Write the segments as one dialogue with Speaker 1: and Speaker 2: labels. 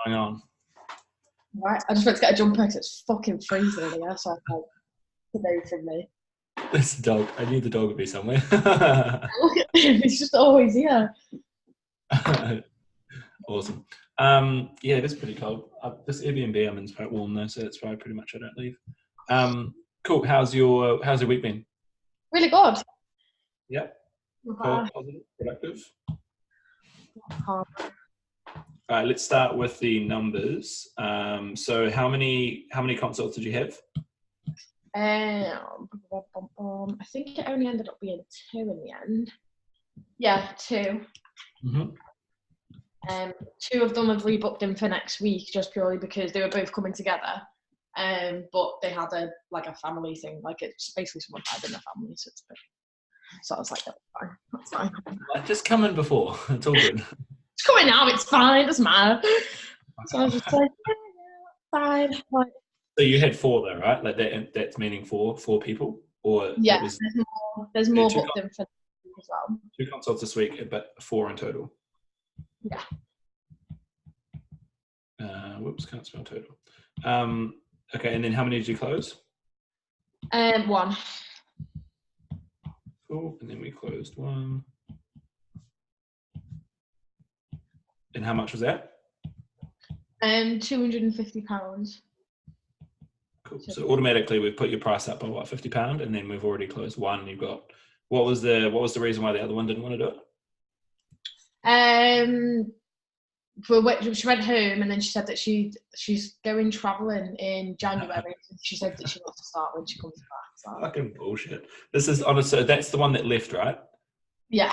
Speaker 1: going on?
Speaker 2: Right, I just went to get a jumper because it's fucking freezing in here, so I can't get away from me.
Speaker 1: This dog. I knew the dog would be somewhere.
Speaker 2: Look at him, he's just always here.
Speaker 1: Awesome. Yeah, it is pretty cold. This Airbnb I'm in is quite warm though, so that's why pretty much I don't leave. Cool. How's your week been?
Speaker 2: Really good.
Speaker 1: Yeah.
Speaker 2: Okay.
Speaker 1: Positive, productive.
Speaker 2: Um,
Speaker 1: All right, let's start with the numbers. So how many consults did you have?
Speaker 2: I think it only ended up being 2 in the end. Yeah, 2.
Speaker 1: Mm-hmm.
Speaker 2: 2 of them have rebooked in for next week just purely because they were both coming together. But they had a family thing, like it's basically someone died in their family, so I was like, that's fine.
Speaker 1: Just come in before. It's all good.
Speaker 2: It's coming now, it's fine, it doesn't matter. So I was just like, yeah, fine. Like,
Speaker 1: So you had 4 though, right? Like that's meaning 4 people, or
Speaker 2: yeah,
Speaker 1: was,
Speaker 2: there's more booked in for next week as well.
Speaker 1: 2 consults this week, but 4 in total.
Speaker 2: Yeah.
Speaker 1: Whoops, can't spell total. Okay, and then how many did you close?
Speaker 2: 1.
Speaker 1: Cool, and then we closed 1. And how much was that?
Speaker 2: £250.
Speaker 1: Cool. So automatically we've put your price up by what, £50, and then we've already closed 1. You've got what was the reason why the other one didn't want to do
Speaker 2: it? She went home and then she said that she's going travelling in January. She said that she wants to start when she comes back. So.
Speaker 1: Fucking bullshit. This is honestly, that's the one that left, right?
Speaker 2: Yeah.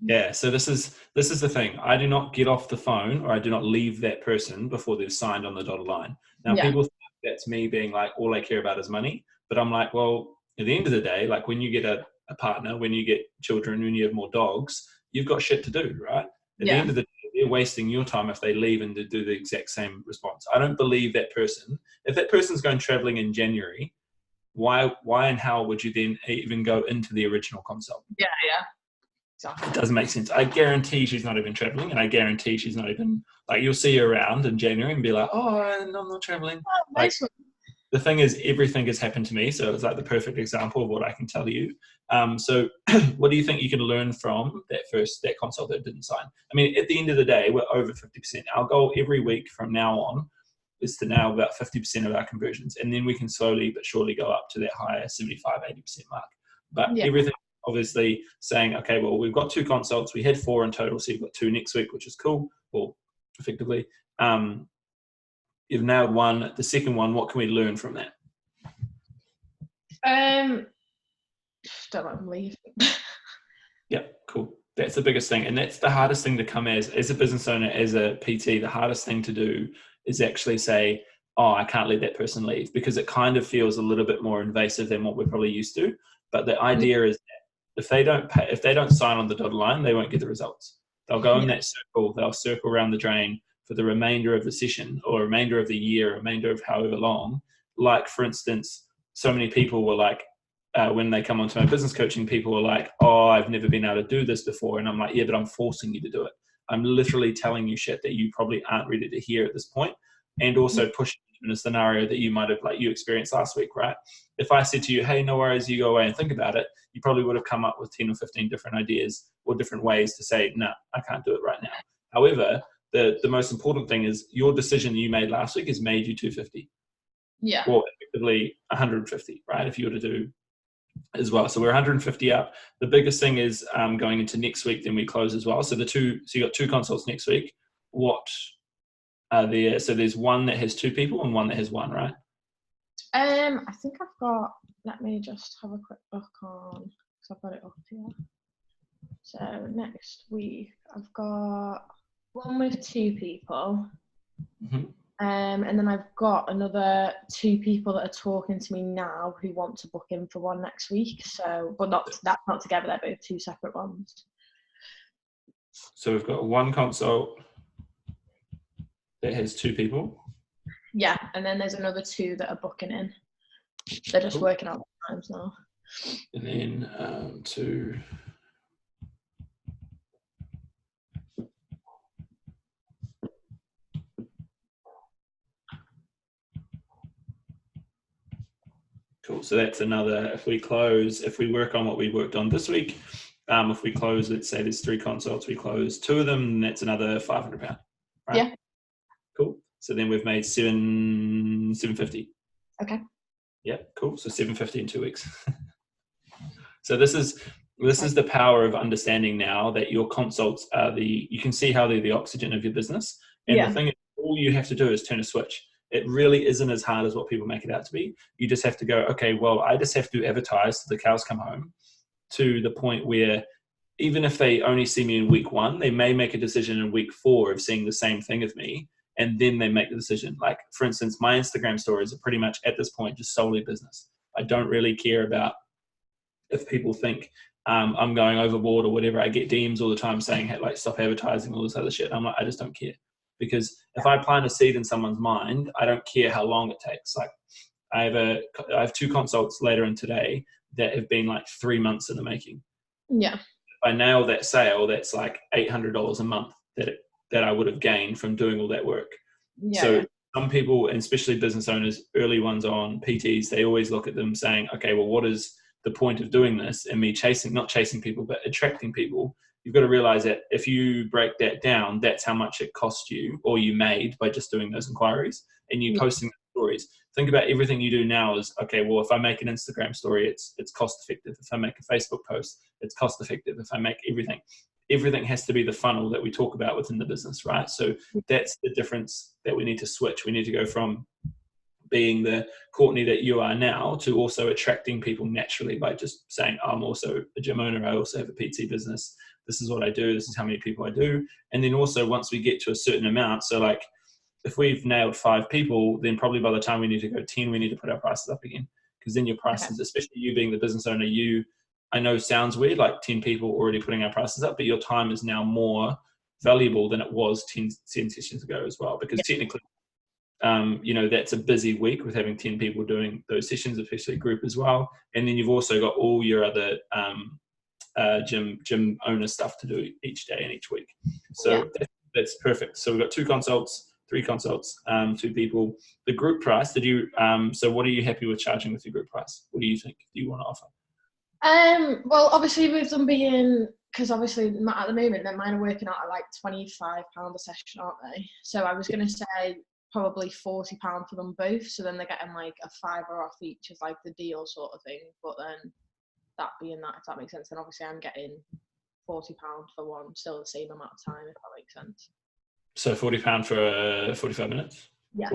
Speaker 1: Yeah. So this is the thing. I do not get off the phone, or I do not leave that person before they've signed on the dotted line. Now people think that's me being like, all I care about is money. But I'm like, well, at the end of the day, like when you get a partner, when you get children, when you have more dogs, you've got shit to do, right? At the end of the day, they're wasting your time if they leave and do the exact same response. I don't believe that person. If that person's going traveling in January, why and how would you then even go into the original consult?
Speaker 2: Yeah. Exactly.
Speaker 1: It doesn't make sense. I guarantee she's not even traveling, and I guarantee she's not even, like, you'll see her around in January and be like, oh, I'm not traveling.
Speaker 2: Oh, nice one.
Speaker 1: The thing is, everything has happened to me, so it's like the perfect example of what I can tell you. So what do you think you can learn from that consult that didn't sign? I mean, at the end of the day, we're over 50%. Our goal every week from now on is to now about 50% of our conversions, and then we can slowly but surely go up to that higher 75, 80% mark. But everything obviously saying, okay, well, we've got 2 consults. We had 4 in total, so you've got 2 next week, which is cool. Well, effectively. You've nailed 1. The second one, what can we learn from that?
Speaker 2: Don't let them leave.
Speaker 1: Yeah, cool. That's the biggest thing. And that's the hardest thing to come as a business owner, as a PT. The hardest thing to do is actually say, oh, I can't let that person leave, because it kind of feels a little bit more invasive than what we're probably used to. But the idea is that if they don't sign on the dotted line, they won't get the results. They'll go in that circle, they'll circle around the drain for the remainder of the session, or remainder of the year, remainder of however long. Like, for instance, so many people were like, when they come onto my business coaching, people were like, oh, I've never been able to do this before. And I'm like, yeah, but I'm forcing you to do it. I'm literally telling you shit that you probably aren't ready to hear at this point. And also pushing you in a scenario that you might have, like you experienced last week, right? If I said to you, hey, no worries, you go away and think about it, you probably would have come up with 10 or 15 different ideas or different ways to say, no, I can't do it right now. However, the most important thing is your decision you made last week has made you 250.
Speaker 2: Yeah.
Speaker 1: Or effectively 150, right? If you were to do as well. So we're 150 up. The biggest thing is going into next week, then we close as well. So you got 2 consults next week. What are there? So there's one that has 2 people and one that has 1, right?
Speaker 2: I think I've got, let me just have a quick look on, because I've got it up here. So next week, I've got one with 2 people.
Speaker 1: Mm-hmm.
Speaker 2: And then I've got another 2 people that are talking to me now who want to book in for one next week. So, but that's not together. They're both 2 separate ones.
Speaker 1: So we've got 1 consult that has 2 people.
Speaker 2: Yeah, and then there's another 2 that are booking in. They're just working out the times now.
Speaker 1: And then 2. Cool. So that's another, if we work on what we worked on this week, if we close, let's say there's 3 consults, we close 2 of them, that's another £500, right?
Speaker 2: Yeah.
Speaker 1: Cool. So then we've made 750.
Speaker 2: Okay.
Speaker 1: Yeah, cool. So 750 in 2 weeks. So this is the power of understanding now that your consults are you can see how they're the oxygen of your business. And the thing is, all you have to do is turn a switch. It really isn't as hard as what people make it out to be. You just have to go, okay, well, I just have to advertise till the cows come home, to the point where even if they only see me in week 1, they may make a decision in week 4 of seeing the same thing as me. And then they make the decision. Like, for instance, my Instagram stories are pretty much at this point just solely business. I don't really care about if people think I'm going overboard or whatever. I get DMs all the time saying, hey, like, stop advertising, all this other shit. I'm like, I just don't care. Because if I plant a seed in someone's mind, I don't care how long it takes. Like, I have 2 consults later in today that have been like 3 months in the making.
Speaker 2: Yeah.
Speaker 1: If I nail that sale, that's like $800 a month that I would have gained from doing all that work. So some people, and especially business owners, early ones on PTs, they always look at them saying, okay, well, what is the point of doing this? And me not chasing people, but attracting people. You've got to realize that if you break that down, that's how much it cost you, or you made, by just doing those inquiries and you posting stories. Think about everything you do now is, okay, well, if I make an Instagram story, it's cost effective. If I make a Facebook post, it's cost effective. If I make everything has to be the funnel that we talk about within the business, right? So that's the difference that we need to switch. We need to go from being the Courtney that you are now to also attracting people naturally by just saying, oh, I'm also a gym owner, I also have a PT business, this is what I do, this is how many people I do. And then also, once we get to a certain amount, so like if we've nailed 5 people, then probably by the time we need to go 10, we need to put our prices up again. Because then your prices, especially you being the business owner, I know sounds weird, like 10 people already putting our prices up, but your time is now more valuable than it was 10 sessions ago as well. Because technically, that's a busy week with having 10 people doing those sessions, especially group as well. And then you've also got all your other gym owner stuff to do each day and each week. So that's perfect. So we've got 2 consults, 3 consults, 2 people. The group price, so what are you happy with charging with your group price? What do you think you want to offer?
Speaker 2: Well, obviously with them being, because obviously at the moment mine are working out at like £25 a session, aren't they? So I was going to say probably £40 for them both. So then they're getting like a £5 off each as like the deal sort of thing. But then that being that, if that makes sense, then obviously I'm getting £40 for one, still the same amount of time, if that makes sense.
Speaker 1: So £40 for 45 minutes?
Speaker 2: Yeah.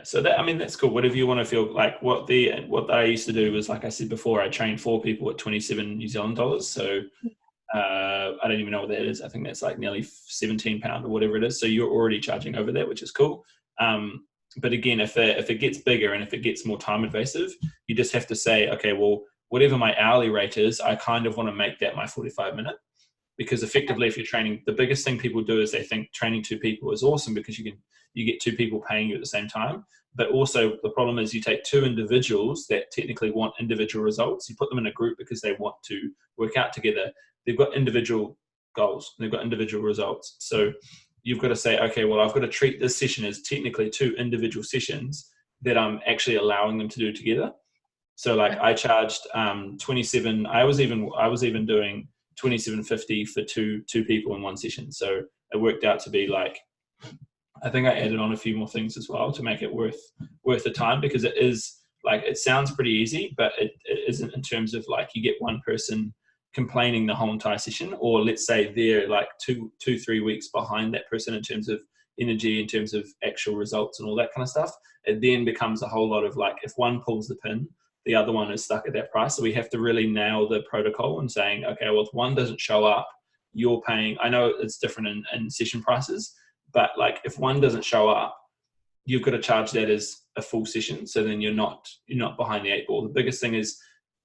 Speaker 1: So that's cool. Whatever you want to feel like. What I used to do was, like I said before, I trained 4 people at 27 New Zealand dollars. So I don't even know what that is. I think that's like nearly £17 or whatever it is. So you're already charging over that, which is cool. But again, if it gets bigger and if it gets more time invasive, you just have to say, okay, well, whatever my hourly rate is, I kind of want to make that my 45-minute. Because effectively, if you're training, the biggest thing people do is they think training 2 people is awesome because you get 2 people paying you at the same time. But also the problem is you take 2 individuals that technically want individual results. You put them in a group because they want to work out together. They've got individual goals. They've got individual results. So you've got to say, okay, well, I've got to treat this session as technically 2 individual sessions that I'm actually allowing them to do together. So like I charged 27. I was even doing $27.50 for two people in one session. So it worked out to be like, I think I added on a few more things as well to make it worth the time, because it is like, it sounds pretty easy, but it isn't, in terms of like you get one person complaining the whole entire session, or let's say they're like 2-3 weeks behind that person in terms of energy, in terms of actual results and all that kind of stuff. It then becomes a whole lot of like, if one pulls the pin, the other one is stuck at that price. So we have to really nail the protocol and saying, okay, well, if one doesn't show up, you're paying. I know it's different in session prices, but like if one doesn't show up, you've got to charge that as a full session. So then you're not behind the 8 ball. The biggest thing is,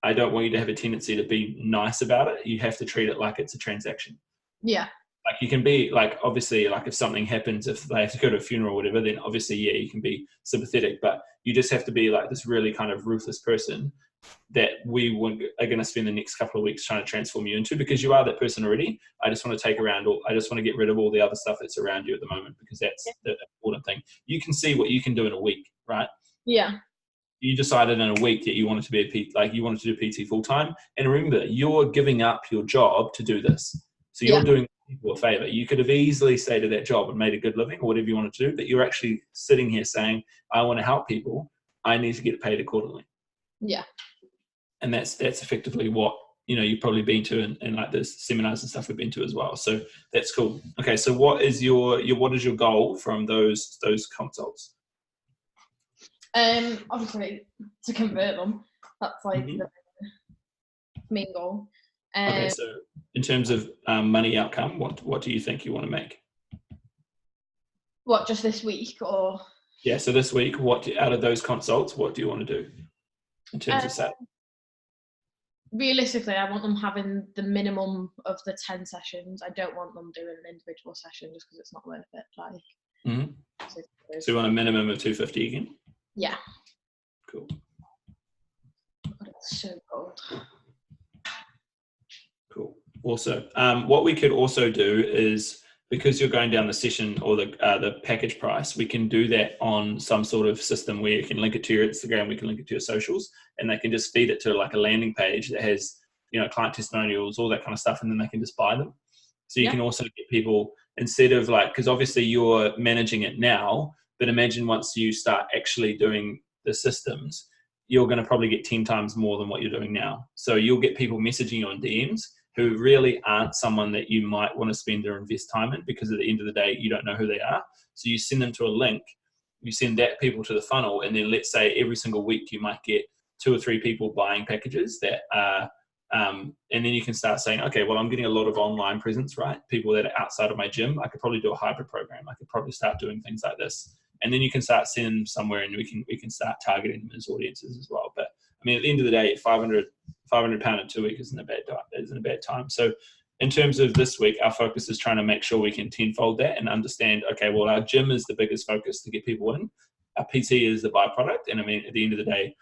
Speaker 1: I don't want you to have a tendency to be nice about it. You have to treat it like it's a transaction.
Speaker 2: Yeah.
Speaker 1: Like you can be like, obviously, like if something happens, if they have to go to a funeral or whatever, then obviously, yeah, you can be sympathetic, but you just have to be like this really kind of ruthless person that we are going to spend the next couple of weeks trying to transform you into, because you are that person already. I just want to I just want to get rid of all the other stuff that's around you at the moment, because that's the important thing. You can see what you can do in a week, right?
Speaker 2: Yeah.
Speaker 1: you decided in a week that you wanted to be a PT, like you wanted to do PT full time. And remember, you're giving up your job to do this. So you're
Speaker 2: Yeah.
Speaker 1: doing people a favor. You could have easily stayed at that job and made a good living or whatever you wanted to do, but you're actually sitting here saying, I want to help people. I need to get paid accordingly.
Speaker 2: Yeah.
Speaker 1: And that's effectively what, you know, you've probably been to and like the seminars and stuff we've been to as well. So that's cool. Okay. So what is your goal from those consults?
Speaker 2: Obviously to convert them. That's like the main goal.
Speaker 1: Okay, so in terms of money outcome, what do you think you want to make?
Speaker 2: What, just this week or?
Speaker 1: Yeah, so this week, out of those consults, what do you want to do in terms of sales?
Speaker 2: Realistically, I want them having the minimum of the 10 sessions. I don't want them doing an individual session just because it's not worth it. Like,
Speaker 1: so you want a minimum of 250 again?
Speaker 2: Yeah.
Speaker 1: Cool.
Speaker 2: God, it's so cold.
Speaker 1: Cool. Also, what we could also do is, because you're going down the session or the package price, we can do that on some sort of system where you can link it to your Instagram, we can link it to your socials, and they can just feed it to like a landing page that has, you know, client testimonials, all that kind of stuff, and then they can just buy them. So you can also get people, instead of like, because obviously you're managing it now, but imagine once you start actually doing the systems, you're going to probably get 10 times more than what you're doing now. So you'll get people messaging you on DMs who really aren't someone that you might want to spend or invest time in, because at the end of the day, you don't know who they are. So you send them to a link, you send that people to the funnel, and then let's say every single week you might get 2 or 3 people buying packages that are, and then you can start saying, okay, well, I'm getting a lot of online presence, right? People that are outside of my gym. I could probably do a hybrid program. I could probably start doing things like this. And then you can start sending them somewhere, and we can start targeting them as audiences as well. But I mean, at the end of the day, £500 in 2 weeks isn't a bad time. So in terms of this week, our focus is trying to make sure we can tenfold that and understand, okay, well, our gym is the biggest focus to get people in. Our PT is the byproduct. And I mean, at the end of the day,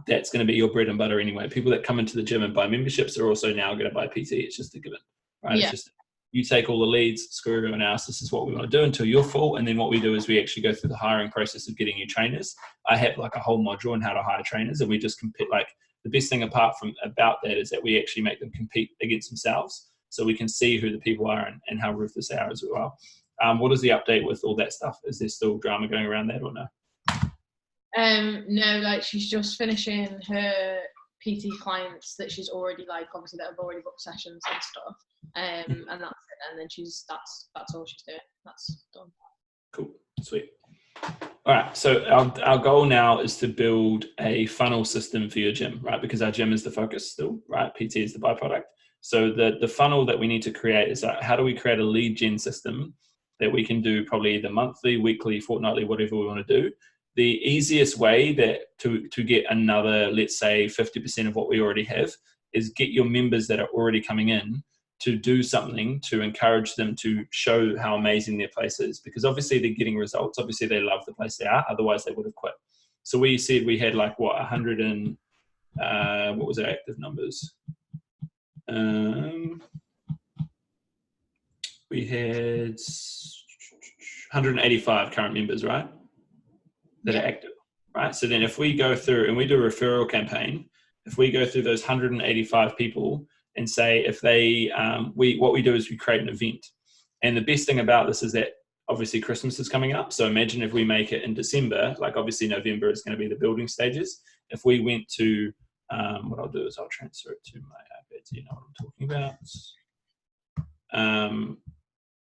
Speaker 1: that's going to be your bread and butter anyway. People that come into the gym and buy memberships are also now going to buy PT. It's just a given, right?
Speaker 2: Yeah.
Speaker 1: It's just, you take all the leads, screw everyone else. This is what we want to do until you're full. And then what we do is we actually go through the hiring process of getting you trainers. I have like a whole module on how to hire trainers, and we just compete. Like, the best thing about that is that we actually make them compete against themselves, so we can see who the people are and how ruthless they are as well. What is the update with all that stuff? Is there still drama going around that or no?
Speaker 2: No, like she's just finishing her PT clients that she's already, like, obviously that have already booked sessions and stuff. And that's it. And then that's all she's doing. That's done.
Speaker 1: Cool. Sweet. All right. So our goal now is to build a funnel system for your gym, right? Because our gym is the focus still, right? PT is the byproduct. So the funnel that we need to create is how do we create a lead gen system that we can do probably either monthly, weekly, fortnightly, whatever we want to do. The easiest way that to get another, let's say 50% of what we already have, is get your members that are already coming in to do something to encourage them to show how amazing their place is, because obviously they're getting results. Obviously they love the place they are, otherwise they would have quit. So we said we had like 100 and what was our active numbers? We had 185 current members, right? That are active, right? So then if we go through and we do a referral campaign, if we go through those 185 people and say, if they, what we do is we create an event. And the best thing about this is that obviously Christmas is coming up. So imagine if we make it in December, like obviously November is going to be the building stages. If we went to, what I'll do is I'll transfer it to my iPad so you know what I'm talking about.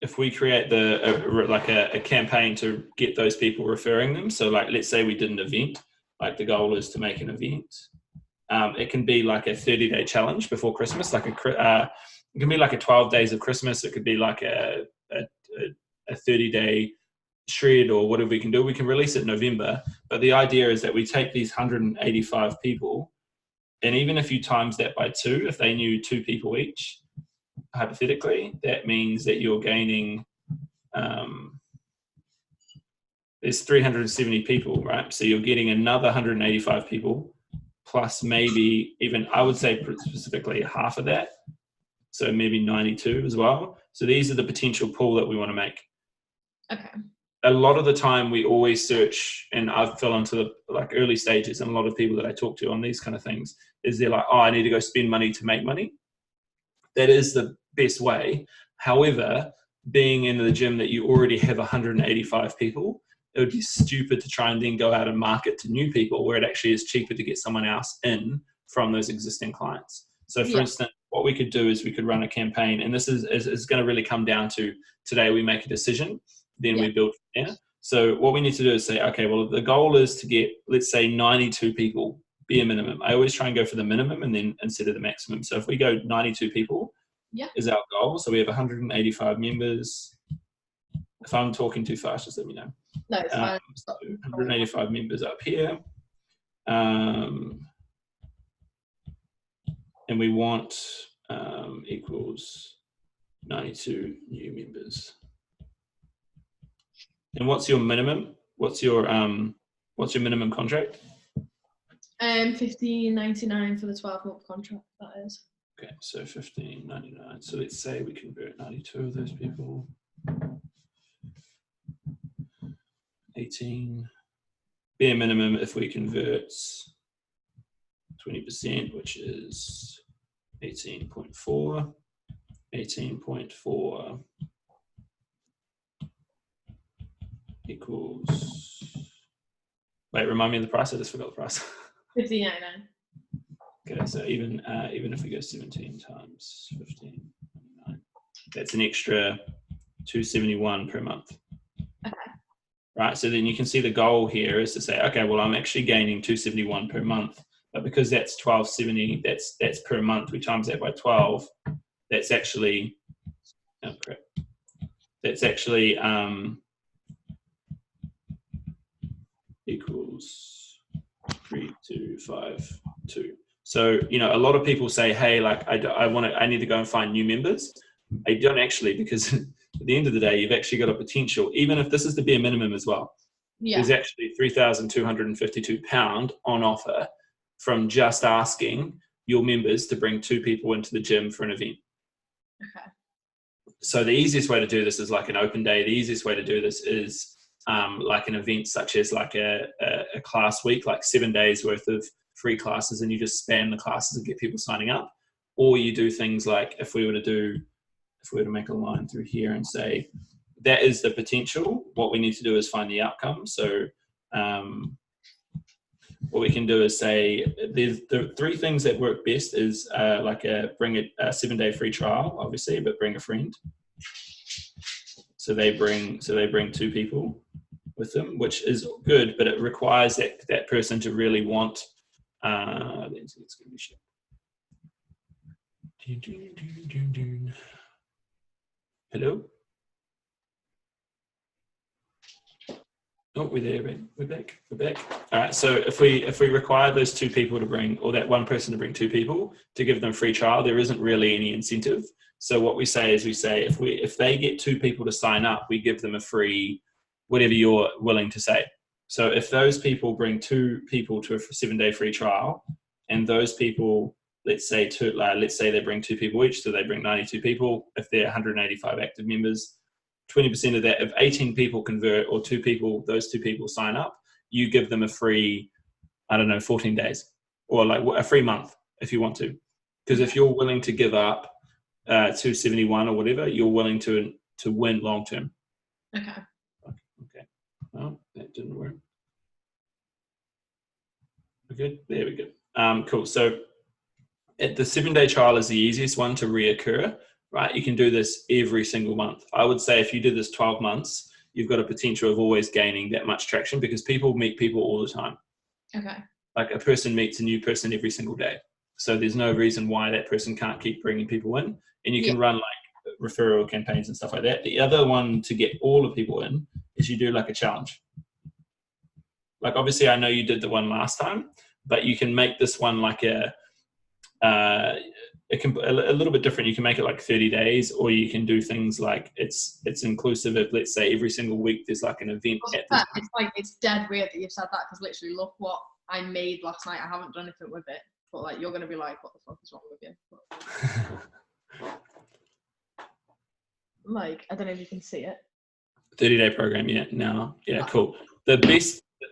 Speaker 1: If we create a campaign to get those people referring them. So like, let's say we did an event, like the goal is to make an event. It can be like a 30-day challenge before Christmas, like it can be like a 12 days of Christmas. It could be like a 30-day shred or whatever we can do. We can release it in November. But the idea is that we take these 185 people, and even if you times that by 2, if they knew 2 people each, hypothetically, that means that you're gaining, there's 370 people, right? So you're getting another 185 people, plus maybe even, I would say specifically half of that. So maybe 92 as well. So these are the potential pool that we want to make.
Speaker 2: Okay.
Speaker 1: a lot of the time we always search, and I've fell into the like early stages, and a lot of people that I talk to on these kind of things is they're like, oh, I need to go spend money to make money. That is the best way. However, being in the gym that you already have 185 people, it would be stupid to try and then go out and market to new people where it actually is cheaper to get someone else in from those existing clients. So for instance, what we could do is we could run a campaign, and this is going to really come down to today we make a decision, then we build from there. So what we need to do is say, okay, well, the goal is to get, let's say 92 people, be a minimum. I always try and go for the minimum and then instead of the maximum. So if we go 92 people is our goal. So we have 185 members. If I'm talking too fast, just let me know.
Speaker 2: No, it's fine.
Speaker 1: So 185 members up here. And we want equals 92 new members. And what's your minimum? What's your minimum contract?
Speaker 2: $15.99 for the 12-month contract, that is.
Speaker 1: Okay, so $15.99. So let's say we convert 92 of those people. 18. Bare minimum if we convert 20%, which is 18.4. 18.4 equals. Wait, remind me of the price. I just forgot the price.
Speaker 2: $15.99.
Speaker 1: Okay, so even if we go 17 times 15.99, that's an extra $271 per month.
Speaker 2: Okay.
Speaker 1: Right, so then you can see the goal here is to say, okay, well, I'm actually gaining $271 per month, but because that's $12.70, that's per month. We times that by 12. That's actually, oh crap. That's actually equals 3252. So, you know, a lot of people say, hey, like I need to go and find new members. I don't actually, because at the end of the day, you've actually got a potential, even if this is the bare minimum as well. There's actually £3,252 on offer from just asking your members to bring 2 people into the gym for an event.
Speaker 2: Okay.
Speaker 1: So the easiest way to do this is like an open day. The easiest way to do this is like an event such as like a class week, like 7 days worth of free classes, and you just spam the classes and get people signing up. Or you do things like if we were to make a line through here and say, that is the potential. What we need to do is find the outcome. So what we can do is say, there's the 3 things that work best is bring a 7-day free trial, obviously, but bring a friend. So they bring 2 people with them, which is good, but it requires that person to really want. Let's give me shit. Hello. Oh, we're there, man. We're back. All right. So if we require those 2 people to bring, or that one person to bring 2 people to give them free trial, there isn't really any incentive. So what we say is if they get 2 people to sign up, we give them a free whatever you're willing to say. So if those people bring 2 people to a 7-day free trial, and those people, let's say they bring 2 people each, so they bring 92 people. If they're 185 active members, 20% of that, if 18 people convert or 2 people, those 2 people sign up, you give them a free, 14 days or like a free month if you want to. Because if you're willing to give up 271 or whatever, you're willing to win long term.
Speaker 2: Okay.
Speaker 1: Well, that didn't work. Okay, there we go. Cool. So the 7-day trial is the easiest one to reoccur, right? You can do this every single month. I would say if you did this 12 months, you've got a potential of always gaining that much traction because people meet people all the time.
Speaker 2: Okay.
Speaker 1: Like a person meets a new person every single day. So there's no reason why that person can't keep bringing people in. And you can run like referral campaigns and stuff like that. The other one to get all the people in is you do like a challenge. Like obviously I know you did the one last time, but you can make this one like a little bit different. You can make it like 30 days, or you can do things like it's inclusive of, let's say, every single week there's like an event.
Speaker 2: It's dead weird that you've said that, because literally look what I made last night. I haven't done anything with it, but like you're gonna be like, what the fuck is wrong with you? Like, I don't know if you can see it.
Speaker 1: 30-day program, yeah. Now, yeah, cool. The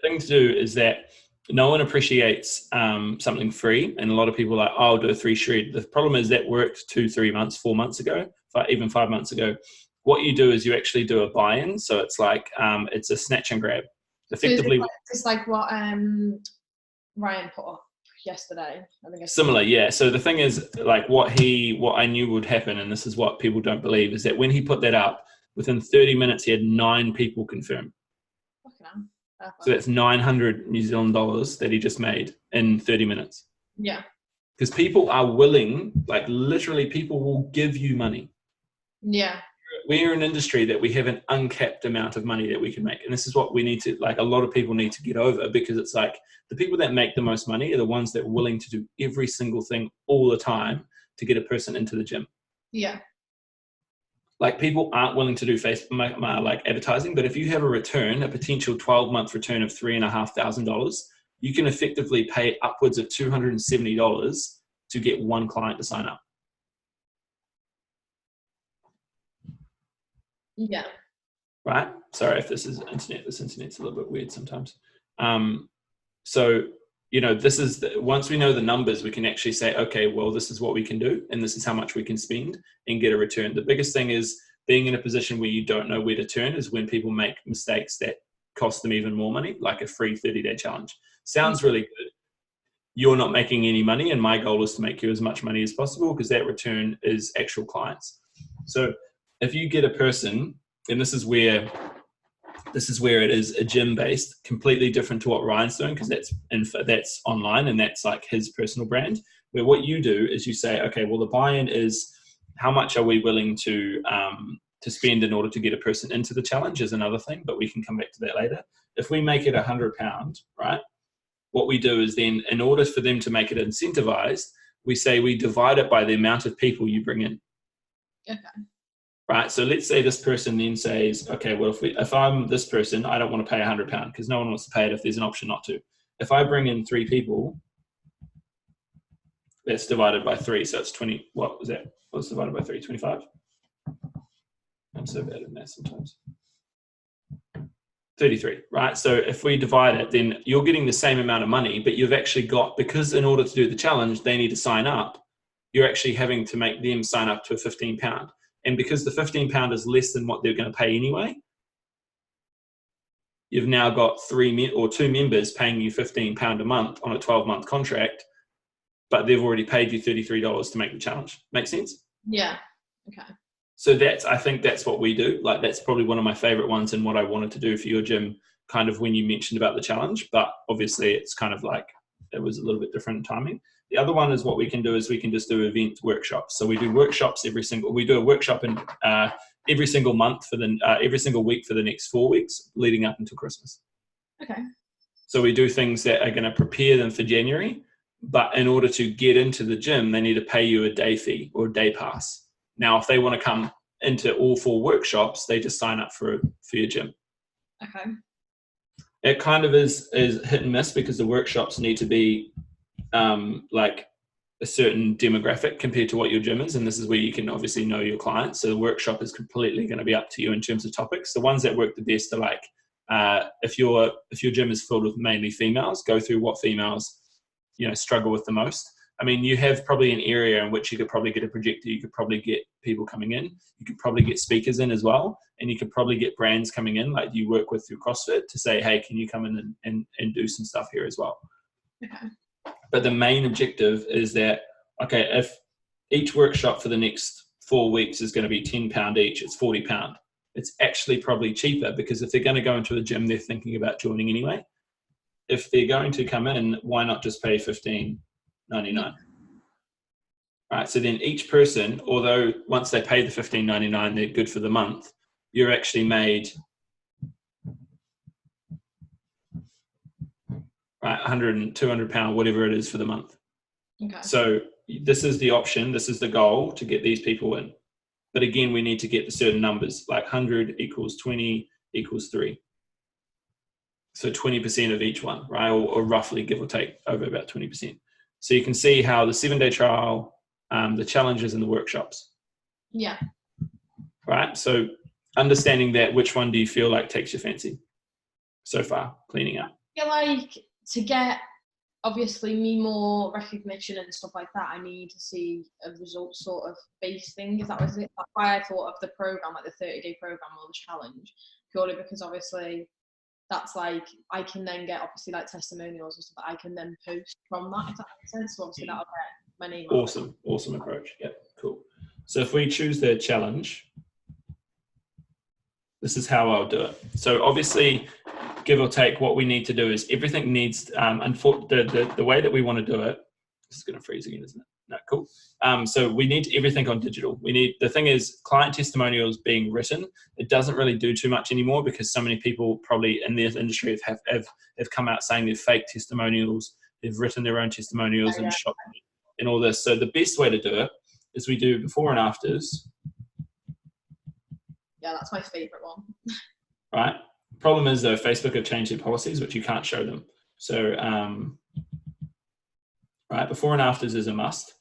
Speaker 1: thing to do is that no one appreciates something free, and a lot of people are like, oh, I'll do a 3 shred. The problem is that worked 2, 3 months, 4 months ago, even 5 months ago. What you do is you actually do a buy-in, so it's like it's a snatch and grab.
Speaker 2: So
Speaker 1: Effectively,
Speaker 2: it's like what Ryan put up yesterday. I think
Speaker 1: similar, yeah. So the thing is, like what I knew would happen, and this is what people don't believe, is that when he put that up, within 30 minutes he had 9 people confirm. So that's 900 New Zealand dollars that he just made in 30 minutes.
Speaker 2: Yeah.
Speaker 1: Because people are willing, like literally people will give you money.
Speaker 2: Yeah.
Speaker 1: We're an industry that we have an uncapped amount of money that we can make. And this is what we need to, like a lot of people need to get over, because it's like the people that make the most money are the ones that are willing to do every single thing all the time to get a person into the gym.
Speaker 2: Yeah.
Speaker 1: Like people aren't willing to do Facebook like advertising, but if you have a return, a potential 12-month return of $3,500, you can effectively pay upwards of $270 to get one client to sign up.
Speaker 2: Yeah.
Speaker 1: Right? Sorry if this is internet. This internet's a little bit weird sometimes. So, you know, this is once we know the numbers, we can actually say, okay, well, this is what we can do, and this is how much we can spend and get a return. The biggest thing is being in a position where you don't know where to turn is when people make mistakes that cost them even more money, like a free 30-day challenge. Sounds really good. You're not making any money, and my goal is to make you as much money as possible, because that return is actual clients. So if you get a person, and this is where it is a gym based, completely different to what Ryan's doing, because that's online and that's like his personal brand, where what you do is you say, okay, well, the buy-in is how much are we willing to spend in order to get a person into the challenge is another thing, but we can come back to that later. If we make it £100, right, what we do is then, in order for them to make it incentivized, we say we divide it by the amount of people you bring in.
Speaker 2: Okay.
Speaker 1: Right, so let's say this person then says, okay, well, if I'm this person, I don't want to pay £100 because no one wants to pay it if there's an option not to. If I bring in 3 people, that's divided by 3, so it's 20. What was that? What's divided by 3? 25. I'm so bad at math sometimes. 33, right? So if we divide it, then you're getting the same amount of money, but you've actually got, because in order to do the challenge, they need to sign up. You're actually having to make them sign up to a £15. And because the £15 is less than what they're going to pay anyway, you've now got 2 members paying you £15 a month on a 12-month contract, but they've already paid you $33 to make the challenge. Make sense?
Speaker 2: Yeah. Okay.
Speaker 1: So I think that's what we do. Like that's probably one of my favorite ones and what I wanted to do for your gym, kind of when you mentioned about the challenge, but obviously it's kind of like, it was a little bit different timing. The other one is what we can do is we can just do event workshops. So we do workshops we do a workshop in every single month every single week for the next 4 weeks leading up until Christmas.
Speaker 2: Okay.
Speaker 1: So we do things that are going to prepare them for January, but in order to get into the gym, they need to pay you a day fee or a day pass. Now, if they want to come into all 4 workshops, they just sign up for your gym.
Speaker 2: Okay.
Speaker 1: It kind of is hit and miss because the workshops need to be like a certain demographic compared to what your gym is, and this is where you can obviously know your clients. So the workshop is completely going to be up to you in terms of topics. The ones that work the best are like if your gym is filled with mainly females, go through what females struggle with the most. I mean, you have probably an area in which you could probably get a projector, you could probably get people coming in, you could probably get speakers in as well, and you could probably get brands coming in like you work with through CrossFit to say, hey, can you come in and do some stuff here as well?
Speaker 2: Okay.
Speaker 1: But the main objective is that, okay, if each workshop for the next 4 weeks is going to be £10 each, it's £40. It's actually probably cheaper because if they're going to go into a gym, they're thinking about joining anyway. If they're going to come in, why not just pay $15.99? Right, so then each person, although once they pay the $15.99, they're good for the month, you're actually made right, £100, £200, whatever it is for the month.
Speaker 2: Okay.
Speaker 1: So this is the option, this is the goal to get these people in. But again, we need to get the certain numbers, like 100 equals 20 equals 3. So 20% of each one, right? Or roughly give or take over about 20%. So you can see how the 7-day trial, the challenges and the workshops.
Speaker 2: Yeah.
Speaker 1: Right. So understanding that, which one do you feel like takes your fancy so far, cleaning up?
Speaker 2: I feel like to get, obviously, me more recognition and stuff like that, I need to see a result sort of based thing. Is that was it? That's why I thought of the program, like the 30-day program or the challenge, purely because obviously that's like I can then get obviously like testimonials and stuff that I can then post from that, if that makes sense. So obviously that'll get my name out.
Speaker 1: Awesome approach. Yep, cool. So if we choose the challenge, this is how I'll do it. So obviously, give or take, what we need to do is everything needs, the way that we want to do it, this is going to freeze again, isn't it? No, cool. So we need everything on digital. The thing is, client testimonials being written, it doesn't really do too much anymore because so many people probably in this industry have come out saying they're fake testimonials, they've written their own testimonials and shot and all this. So the best way to do it is we do before and afters.
Speaker 2: Yeah, that's my favorite one.
Speaker 1: Right. Problem is though, Facebook have changed their policies, which you can't show them. So, right, before and afters is a must.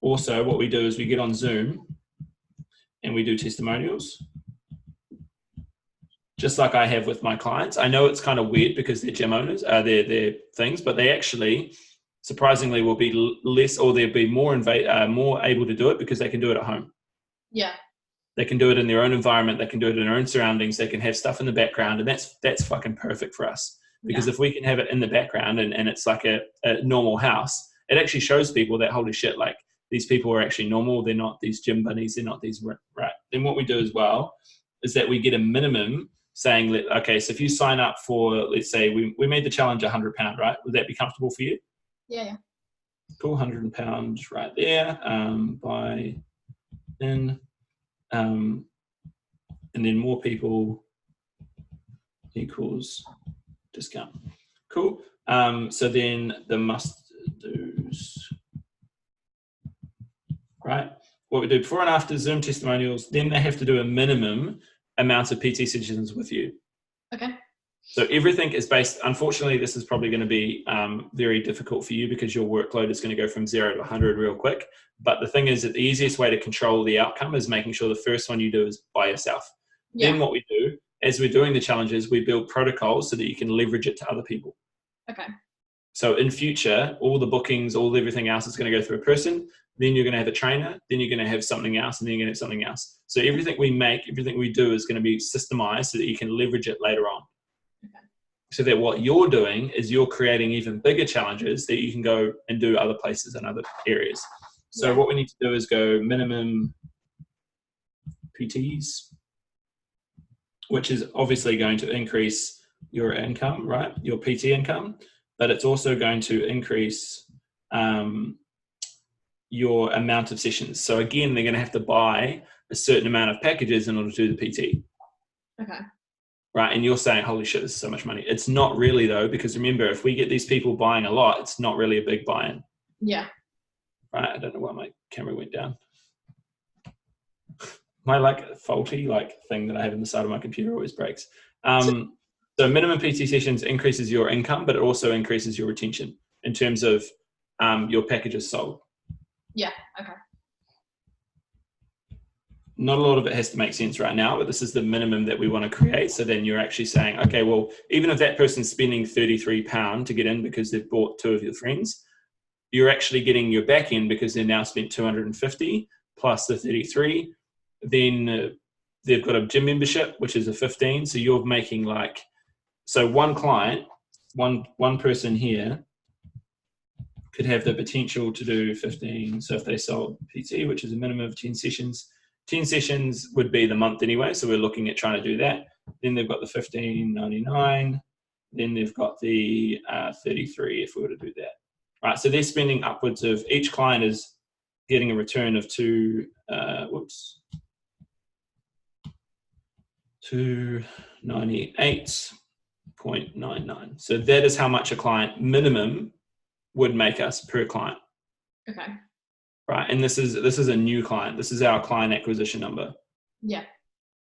Speaker 1: Also, what we do is we get on Zoom and we do testimonials, just like I have with my clients. I know it's kind of weird because they're gym owners, they're things, but they actually, surprisingly, will be less, or they'll be more able to do it because they can do it at home.
Speaker 2: Yeah.
Speaker 1: They can do it in their own environment. They can do it in their own surroundings. They can have stuff in the background, and that's fucking perfect for us. Because if we can have it in the background and it's like a normal house, it actually shows people that, holy shit, like these people are actually normal. They're not these gym bunnies. They're not these, right? Then what we do as well is that we get a minimum saying, okay, so if you sign up for, let's say we made the challenge £100, right? Would that be comfortable for you?
Speaker 2: Yeah.
Speaker 1: Cool, £100 right there. Buy in. And then more people equals discount. Cool. So then the must do's, right? What we do before and after Zoom testimonials, then they have to do a minimum amount of PT sessions with you.
Speaker 2: Okay.
Speaker 1: So everything is based, unfortunately, this is probably going to be very difficult for you because your workload is going to go from 0 to 100 real quick. But the thing is that the easiest way to control the outcome is making sure the first one you do is by yourself. Yeah. Then what we do, as we're doing the challenges, we build protocols so that you can leverage it to other people.
Speaker 2: Okay.
Speaker 1: So in future, all the bookings, everything else is going to go through a person. Then you're going to have a trainer. Then you're going to have something else, and then you're going to have something else. So everything we make, everything we do is going to be systemized so that you can leverage it later on.
Speaker 2: Okay.
Speaker 1: So that what you're doing is you're creating even bigger challenges that you can go and do other places and other areas. So what we need to do is go minimum PTs, which is obviously going to increase your income, right? Your PT income, but it's also going to increase your amount of sessions. So again, they're going to have to buy a certain amount of packages in order to do the PT.
Speaker 2: Okay.
Speaker 1: Right, and you're saying, holy shit, this is so much money. It's not really though, because remember, if we get these people buying a lot, it's not really a big buy-in.
Speaker 2: Yeah.
Speaker 1: Right, I don't know why my camera went down. My like faulty thing that I have in the side of my computer always breaks. So minimum PT sessions increases your income, but it also increases your retention in terms of your packages sold.
Speaker 2: Yeah, okay.
Speaker 1: Not a lot of it has to make sense right now, but this is the minimum that we want to create. So then you're actually saying, okay, well, even if that person's spending £33 to get in because they've bought 2 of your friends, you're actually getting your back end because they're now spent 250 plus the 33. Then they've got a gym membership, which is a 15. So you're making so one client, one person here could have the potential to do 15. So if they sold PT, which is a minimum of 10 sessions, 10 sessions would be the month anyway. So we're looking at trying to do that. Then they've got the $15.99. Then they've got the 33 if we were to do that. Right, so they're spending upwards of, each client is getting a return of 298.99. So that is how much a client minimum would make us per client.
Speaker 2: Okay.
Speaker 1: Right, and this is a new client. This is our client acquisition number.
Speaker 2: Yeah.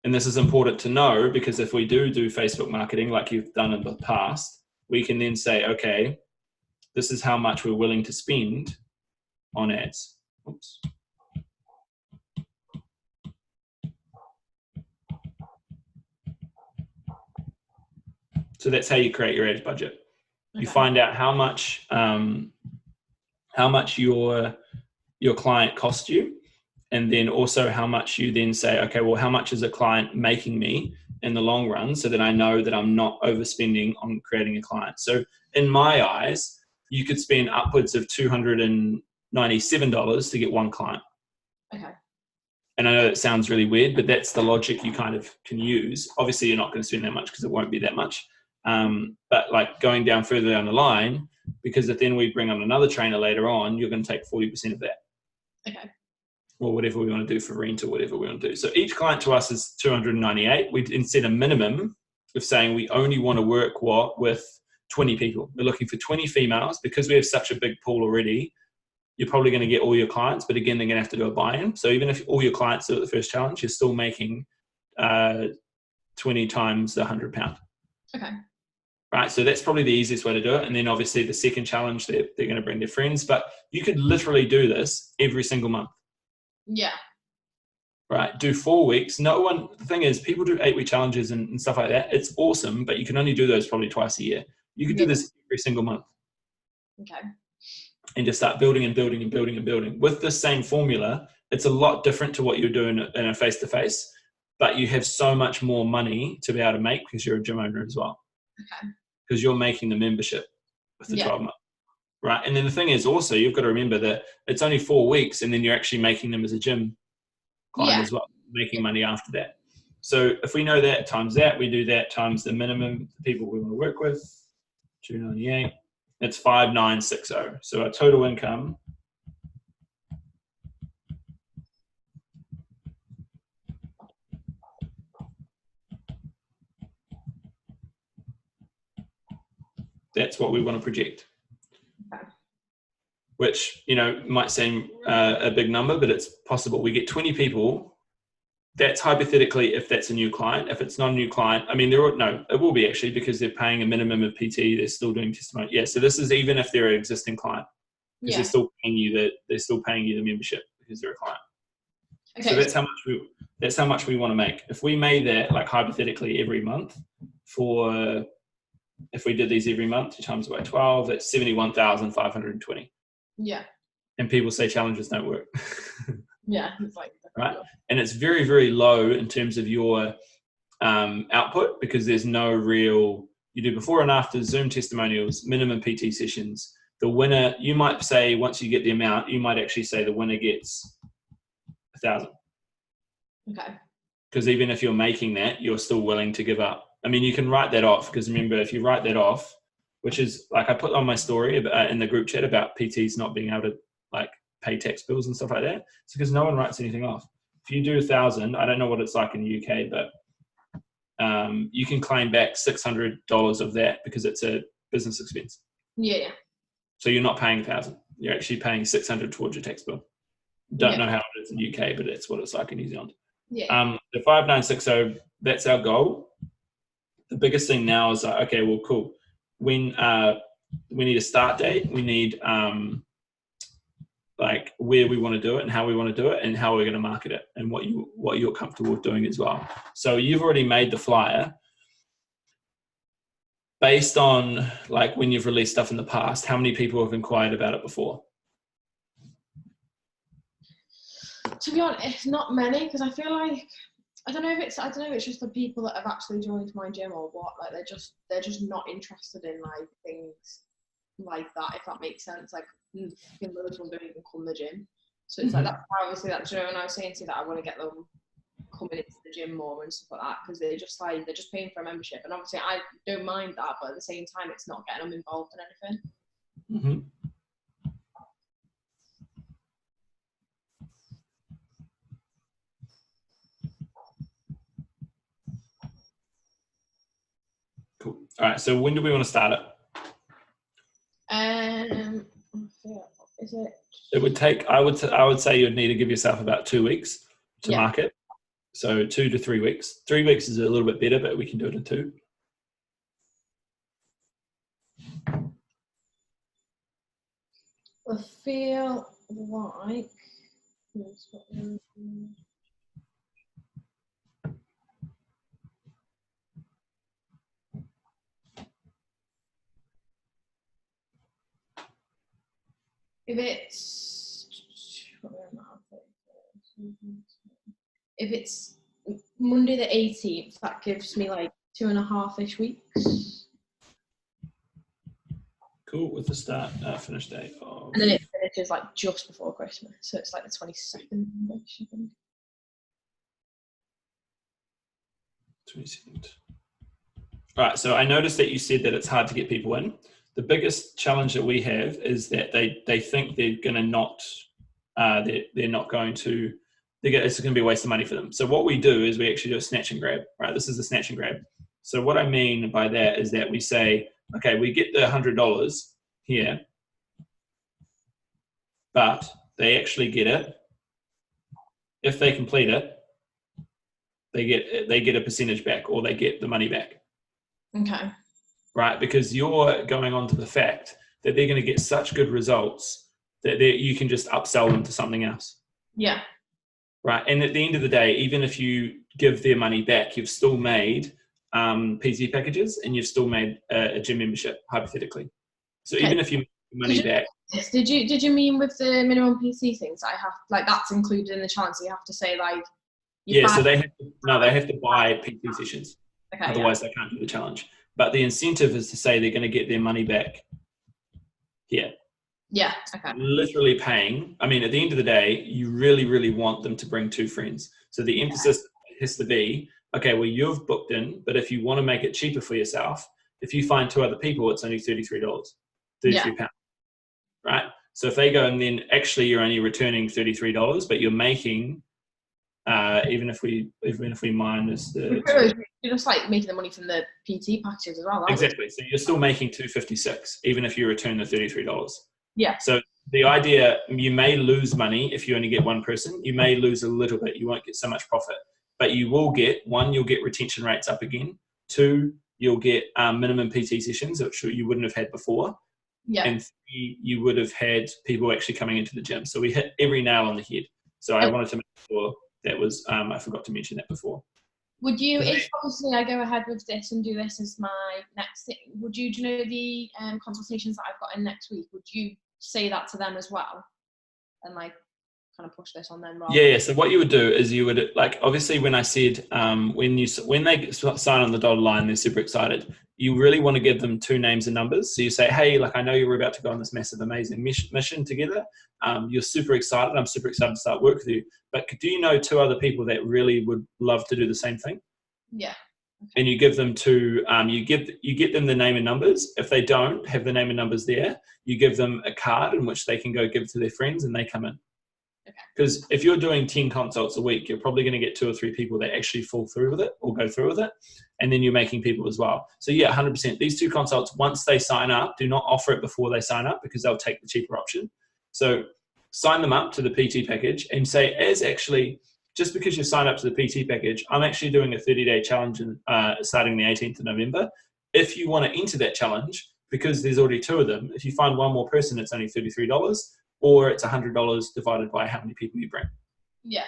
Speaker 1: And this is important to know because if we do Facebook marketing like you've done in the past, we can then say, okay, this is how much we're willing to spend on ads. Oops. So that's how you create your ads budget. You
Speaker 2: Okay.
Speaker 1: find out how much your client cost you, and then also how much you then say, okay, well, how much is a client making me in the long run, so that I know that I'm not overspending on creating a client. So in my eyes, you could spend upwards of $297 to get one client.
Speaker 2: Okay.
Speaker 1: And I know that sounds really weird, but that's the logic you kind of can use. Obviously, you're not going to spend that much because it won't be that much. But like going down further down the line, because if then we bring on another trainer later on, you're going to take 40% of that.
Speaker 2: Okay.
Speaker 1: Or whatever we want to do for rent, or whatever we want to do. So each client to us is $298. We set a minimum of saying we only want to work with 20 people. We're looking for 20 females. Because we have such a big pool already, you're probably going to get all your clients, but again, they're going to have to do a buy-in. So even if all your clients do the first challenge, you're still making 20 times the £100.
Speaker 2: Okay.
Speaker 1: Right, so that's probably the easiest way to do it. And then obviously the second challenge, they're going to bring their friends, but you could literally do this every single month.
Speaker 2: Yeah.
Speaker 1: Right, do 4 weeks. The thing is, people do 8-week challenges and stuff like that. It's awesome, but you can only do those probably twice a year. You could do this every single month.
Speaker 2: Okay.
Speaker 1: And just start building and building and building and building. With the same formula, it's a lot different to what you're doing in a face-to-face, but you have so much more money to be able to make because you're a gym owner as well.
Speaker 2: Okay.
Speaker 1: Because you're making the membership with the 12 months. Right, and then the thing is also, you've got to remember that it's only 4 weeks and then you're actually making them as a gym client as well, making money after that. So if we know that times that, we do that times the minimum people we want to work with, 298. It's 5960. So our total income that's what we want to project.
Speaker 2: Okay.
Speaker 1: Which, might seem a big number, but it's possible. We get 20 people. That's hypothetically if that's a new client. If it's not a new client, I mean, it will be actually, because they're paying a minimum of PT. They're still doing testimony. Yeah, so this is even if they're an existing client, because they're still paying you the membership because they're a client. Okay. So that's how much we want to make. If we made that, like, hypothetically every month, if we did these every month, 2 times by 12, that's 71,520.
Speaker 2: Yeah.
Speaker 1: And people say challenges don't work.
Speaker 2: Yeah, it's like
Speaker 1: right, and it's very, very low in terms of your output, because there's no real. You do before and after, Zoom testimonials, minimum PT sessions. The winner, you might say, once you get the amount, you might actually say the winner gets 1,000.
Speaker 2: Okay.
Speaker 1: Because even if you're making that, you're still willing to give up. I mean, you can write that off, because remember, if you write that off, which is like I put on my story in the group chat about PTs not being able to like pay tax bills and stuff like that. It's because no one writes anything off. If you do 1,000, I don't know what it's like in the UK, but you can claim back $600 of that because it's a business expense.
Speaker 2: Yeah.
Speaker 1: So you're not paying 1,000. You're actually paying 600 towards your tax bill. Don't know how it is in the UK, but that's what it's like in New Zealand.
Speaker 2: Yeah.
Speaker 1: The 5960, that's our goal. The biggest thing now is like, okay, well, cool. When we need a start date, we need like where we want to do it and how we want to do it and how we're going to market it and what you're comfortable with doing as well. So you've already made the flyer based on like when you've released stuff in the past. How many people have inquired about it before?
Speaker 2: To be honest, not many, because I feel like I don't know if it's just the people that have actually joined my gym or what. Like they're just not interested in like things like that, if that makes sense. Like loads of them don't even come to the gym, so it's like that's obviously that. You know, when I was saying to you that I want to get them coming into the gym more and stuff like that, because they're just paying for a membership, and obviously I don't mind that, but at the same time, it's not getting them involved in anything.
Speaker 1: Mm-hmm. Cool. All right. So when do we want to start it?
Speaker 2: Is it?
Speaker 1: It would take. I would say you'd need to give yourself about 2 weeks to market. So 2 to 3 weeks. 3 weeks is a little bit better, but we can do it in 2.
Speaker 2: I feel like If it's if it's Monday the 18th, that gives me like 2.5-ish weeks.
Speaker 1: Cool, with the start finish date of.
Speaker 2: And then it finishes like just before Christmas, so it's like the 22nd.
Speaker 1: 22nd. Right, so I noticed that you said that it's hard to get people in. The biggest challenge that we have is that they think they're going to not, they're not going to, it's going to be a waste of money for them. So what we do is we actually do a snatch and grab, right? This is the snatch and grab. So what I mean by that is that we say, okay, we get the $100 here, but they actually get it. If they complete it, they get a percentage back, or they get the money back.
Speaker 2: Okay.
Speaker 1: Right, because you're going on to the fact that they're going to get such good results that you can just upsell them to something else.
Speaker 2: Yeah.
Speaker 1: Right, and at the end of the day, even if you give their money back, you've still made PT packages, and you've still made a gym membership, hypothetically. So even if you make money back.
Speaker 2: Did you mean with the minimum PT things? I have like that's included in the challenge. So you have to say like.
Speaker 1: Yeah, so they have to buy PT sessions.
Speaker 2: Okay,
Speaker 1: otherwise, they can't do the challenge. But the incentive is to say they're going to get their money back here.
Speaker 2: Yeah, okay.
Speaker 1: Literally paying. I mean, at the end of the day, you really, really want them to bring 2 friends. So the emphasis has to be, okay, well, you've booked in, but if you want to make it cheaper for yourself, if you find 2 other people, it's only $33, £33, right? So if they go and then actually you're only returning $33, but you're making, even if we minus the.
Speaker 2: You're just like making the money from the PT packages as well.
Speaker 1: Exactly. So you're still making $256, even if you return the $33.
Speaker 2: Yeah.
Speaker 1: So the idea, you may lose money if you only get 1 person. You may lose a little bit. You won't get so much profit, but you will get, 1, you'll get retention rates up again. 2, you'll get minimum PT sessions, which you wouldn't have had before.
Speaker 2: Yeah.
Speaker 1: And 3, you would have had people actually coming into the gym. So we hit every nail on the head. So I wanted to make sure that was, I forgot to mention that before.
Speaker 2: Would you, if obviously I go ahead with this and do this as my next thing, do you know the consultations that I've got in next week, would you say that to them as well? And like kind of push this on them?
Speaker 1: Yeah, so what you would do is you would, like, obviously when I said, when they sign on the dotted line, they're super excited. You really want to give them 2 names and numbers. So you say, hey, like, I know you were about to go on this massive, amazing mission together. You're super excited. I'm super excited to start work with you. But do you know 2 other people that really would love to do the same thing?
Speaker 2: Yeah. Okay.
Speaker 1: And you give them you get them the name and numbers. If they don't have the name and numbers there, you give them a card in which they can go give to their friends, and they come in. Because if you're doing 10 consults a week, you're probably going to get 2 or 3 people that actually fall through with it or go through with it. And then you're making people as well. So yeah, 100%. These 2 consults, once they sign up, do not offer it before they sign up, because they'll take the cheaper option. So sign them up to the PT package and say, as actually, just because you sign up to the PT package, I'm actually doing a 30-day challenge starting the 18th of November. If you want to enter that challenge, because there's already 2 of them, if you find 1 more person, it's only $33. Or it's $100 divided by how many people you bring.
Speaker 2: Yeah.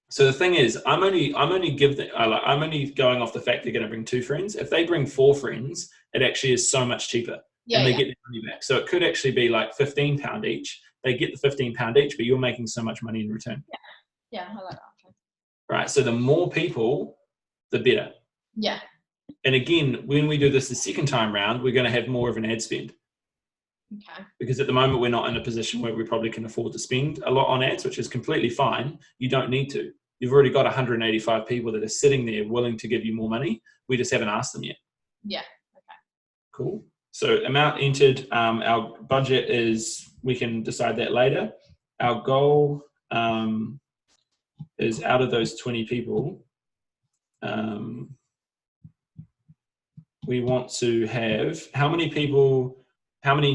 Speaker 1: So the thing is, I'm only going off the fact they're going to bring 2 friends. If they bring 4 friends, it actually is so much cheaper, and they get their money back. So it could actually be like £15 each. They get the £15 each, but you're making so much money in return.
Speaker 2: Yeah, I like that.
Speaker 1: Right. So the more people, the better.
Speaker 2: Yeah.
Speaker 1: And again, when we do this the second time round, we're going to have more of an ad spend.
Speaker 2: Okay.
Speaker 1: Because at the moment we're not in a position where we probably can afford to spend a lot on ads, which is completely fine. You don't need to. You've already got 185 people that are sitting there willing to give you more money. We just haven't asked them yet.
Speaker 2: Yeah. Okay.
Speaker 1: Cool. So amount entered, our budget is, we can decide that later. Our goal is, out of those 20 people, we want to have, how many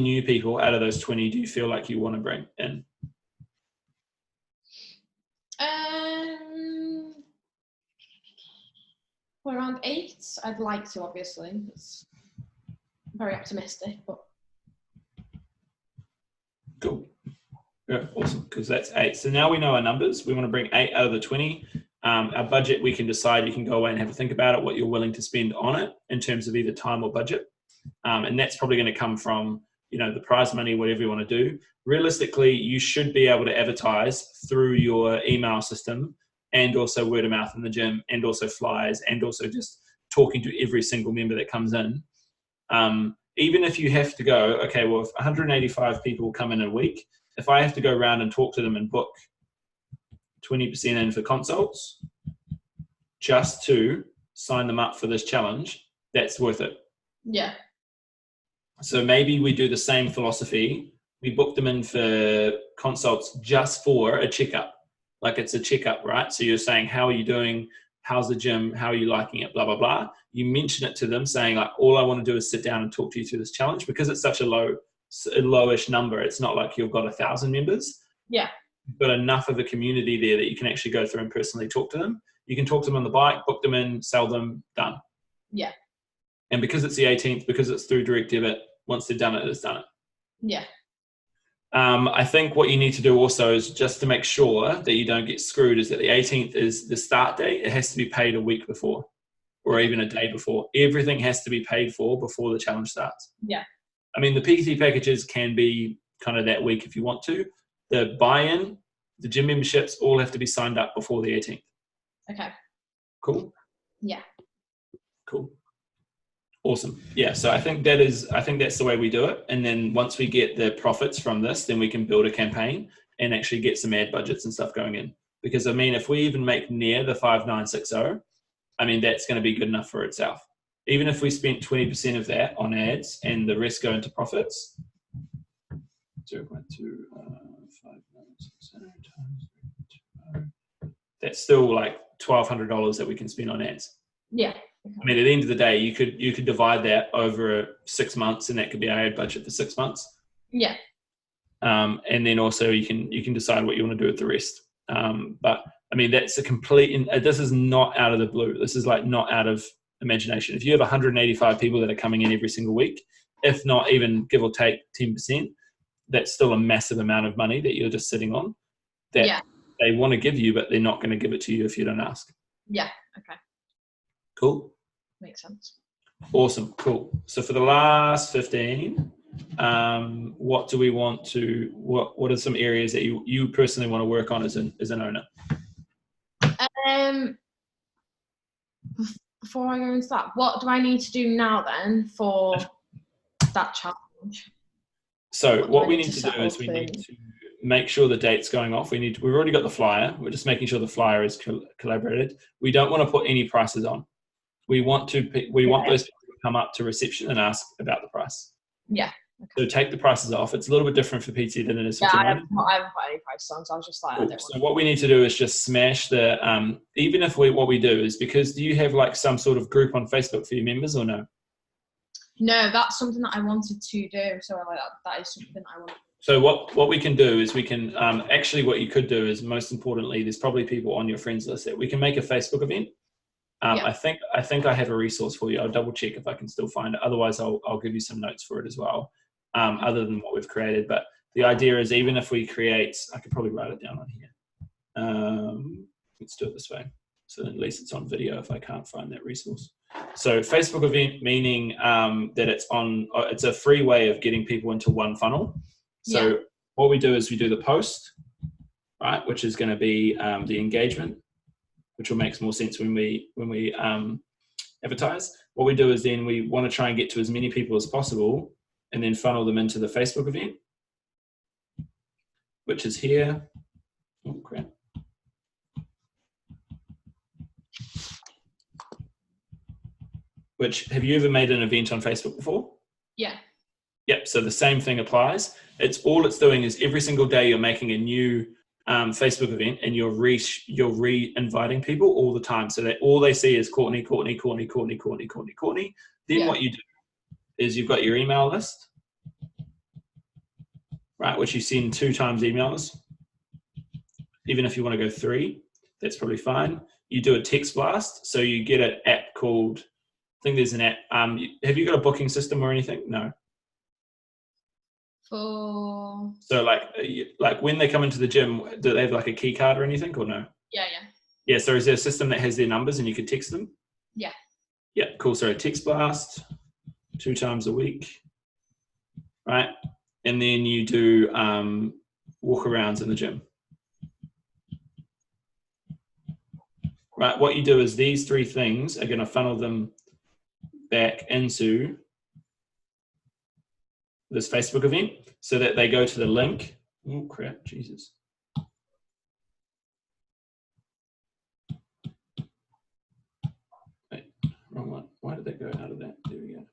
Speaker 1: new people out of those 20 do you feel like you want to bring in?
Speaker 2: Well, around 8. I'd like to, obviously. It's very optimistic, but.
Speaker 1: Cool. Yeah, awesome, because that's 8. So now we know our numbers. We want to bring 8 out of the 20. Our budget, we can decide, you can go away and have a think about it, what you're willing to spend on it in terms of either time or budget. And that's probably going to come from the prize money, whatever you want to do. Realistically, you should be able to advertise through your email system and also word of mouth in the gym and also flyers and also just talking to every single member that comes in. Even if you have to go, okay, well, if 185 people come in a week, if I have to go around and talk to them and book 20% in for consults just to sign them up for this challenge, that's worth it.
Speaker 2: Yeah.
Speaker 1: So maybe we do the same philosophy. We book them in for consults just for a checkup. Like it's a checkup, right? So you're saying, how are you doing? How's the gym? How are you liking it? Blah, blah, blah. You mention it to them saying like, all I want to do is sit down and talk to you through this challenge, because it's such a lowish number. It's not like you've got 1,000 members.
Speaker 2: Yeah.
Speaker 1: You've got enough of a community there that you can actually go through and personally talk to them. You can talk to them on the bike, book them in, sell them, done.
Speaker 2: Yeah.
Speaker 1: And because it's the 18th, because it's through direct debit, once they've done it, it's done it.
Speaker 2: Yeah.
Speaker 1: I think what you need to do also is just to make sure that you don't get screwed is that the 18th is the start date. It has to be paid a week before or even a day before. Everything has to be paid for before the challenge starts.
Speaker 2: Yeah.
Speaker 1: I mean, the PT packages can be kind of that week if you want to. The buy-in, the gym memberships all have to be signed up before the 18th.
Speaker 2: Okay.
Speaker 1: Cool?
Speaker 2: Yeah.
Speaker 1: Cool. Awesome. Yeah. So I think that's the way we do it. And then once we get the profits from this, then we can build a campaign and actually get some ad budgets and stuff going in. Because I mean, if we even make near the 5,960, I mean, that's going to be good enough for itself. Even if we spent 20% of that on ads and the rest go into profits, 0.25,960 times 3.20. That's still like $1,200 that we can spend on ads.
Speaker 2: Yeah.
Speaker 1: I mean, at the end of the day, you could divide that over 6 months, and that could be our ad budget for 6 months.
Speaker 2: Yeah.
Speaker 1: And then also you can decide what you want to do with the rest. But I mean, that's a complete. This is not out of the blue. This is like not out of imagination. If you have 185 people that are coming in every single week, if not even give or take 10%, that's still a massive amount of money that you're just sitting on. That they want to give you, but they're not going to give it to you if you don't ask.
Speaker 2: Yeah. Okay.
Speaker 1: Cool.
Speaker 2: Makes sense.
Speaker 1: Awesome. Cool. So for the last 15, what do we want to, what are some areas that you personally want to work on as an owner?
Speaker 2: Before I go into that, what do I need to do now then for that challenge?
Speaker 1: So what we need to do is we need to make sure the date's going off. We've already got the flyer. We're just making sure the flyer is collaborated. We don't want to put any prices on. We want those people to come up to reception and ask about the price.
Speaker 2: Yeah.
Speaker 1: Okay. So take the prices off. It's a little bit different for PT than it is for gym owner.
Speaker 2: I haven't put any prices on, so I was just like,
Speaker 1: cool. So what we need to do is just smash the, even if what we do is, because do you have like some sort of group on Facebook for your members or no?
Speaker 2: No, that's something that I wanted to do. So like that is something I want. So
Speaker 1: what we can do is we can, actually what you could do is, most importantly, there's probably people on your friends list that we can make a Facebook event. I think I have a resource for you. I'll double check if I can still find it. Otherwise, I'll give you some notes for it as well, other than what we've created. But the idea is, even if we create, I could probably write it down on here. Let's do it this way. So at least it's on video if I can't find that resource. So Facebook event, meaning that it's a free way of getting people into one funnel. So what we do is we do the post, right, which is going to be the engagement, which will make more sense when we advertise. What we do is then we want to try and get to as many people as possible and then funnel them into the Facebook event, which is here. Oh, crap. Have you ever made an event on Facebook before?
Speaker 2: Yeah.
Speaker 1: Yep, so the same thing applies. It's doing is every single day you're making a new Facebook event, and you're re-inviting people all the time, so that all they see is Courtney. Then what you do is you've got your email list, right, which you send 2 times emails. Even if you want to go 3, that's probably fine. You do a text blast, so you get an app called, I think there's an app. Have you got a booking system or anything? No. So like when they come into the gym, do they have like a key card or anything, or no? Yeah, so is there a system that has their numbers and you could text them? Yeah, cool. So a text blast 2 times a week, right? And then you do walk-arounds in the gym. Right, what you do is these 3 things are going to funnel them back into this Facebook event so that they go to the link. Oh crap, Jesus. Wait, wrong one. Why did that go out of that? There we go.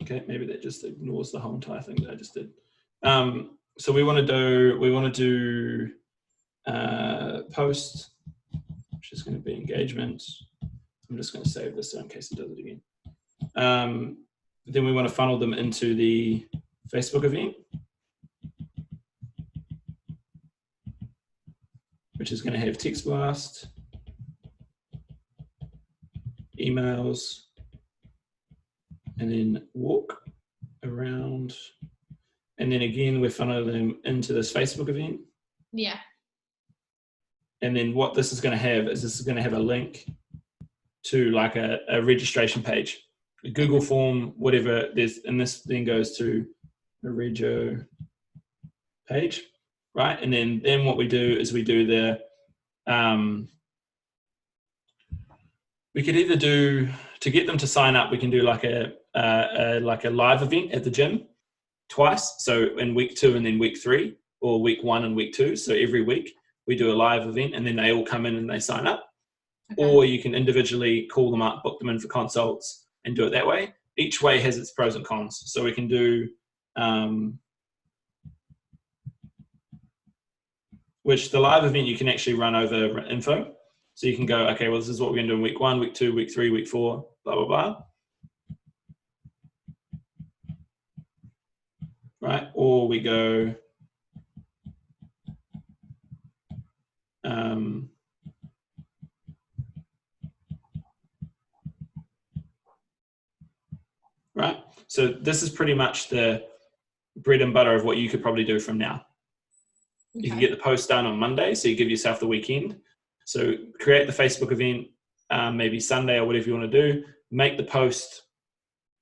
Speaker 1: Okay, maybe that just ignores the whole entire thing that I just did. So we want to do post, which is going to be engagement. I'm just going to save this in case it does it again. Then we want to funnel them into the Facebook event, which is going to have text blast, emails, and then walk around. And then again, we're funneling them into this Facebook event.
Speaker 2: Yeah.
Speaker 1: And then what this is going to have is this is going to have a link to like a registration page, a Google form, whatever there's, and this then goes to a Regio page, right? And then what we do is we do the, we could either do, to get them to sign up, we can do like a live event at the gym twice. So in week 2 and then week 3, or week 1 and week 2. So every week we do a live event and then they all come in and they sign up. Okay. Or you can individually call them up, book them in for consults and do it that way. Each way has its pros and cons. So we can do, which the live event you can actually run over info. So you can go, okay, well, this is what we're going to do in week 1, week 2, week 3, week 4, blah, blah, blah. Right? Or we go, right? So this is pretty much the bread and butter of what you could probably do from now. Okay. You can get the post done on Monday, so you give yourself the weekend. So create the Facebook event, maybe Sunday or whatever you want to do. Make the post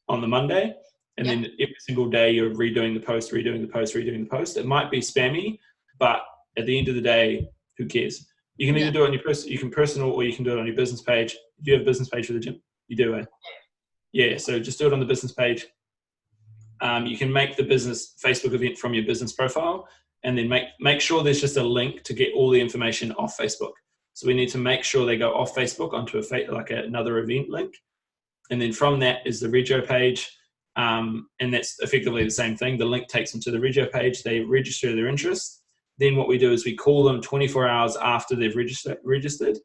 Speaker 1: on the Monday, and then every single day you're redoing the post, redoing the post, redoing the post. It might be spammy, but at the end of the day, who cares? You can either do it on your personal, or you can do it on your business page. If you have a business page for the gym, you do it. Yeah, so just do it on the business page. You can make the business Facebook event from your business profile, and then make sure there's just a link to get all the information off Facebook. So we need to make sure they go off Facebook onto another event link. And then from that is the Regio page. And that's effectively the same thing. The link takes them to the Regio page. They register their interest. Then what we do is we call them 24 hours after they've registered.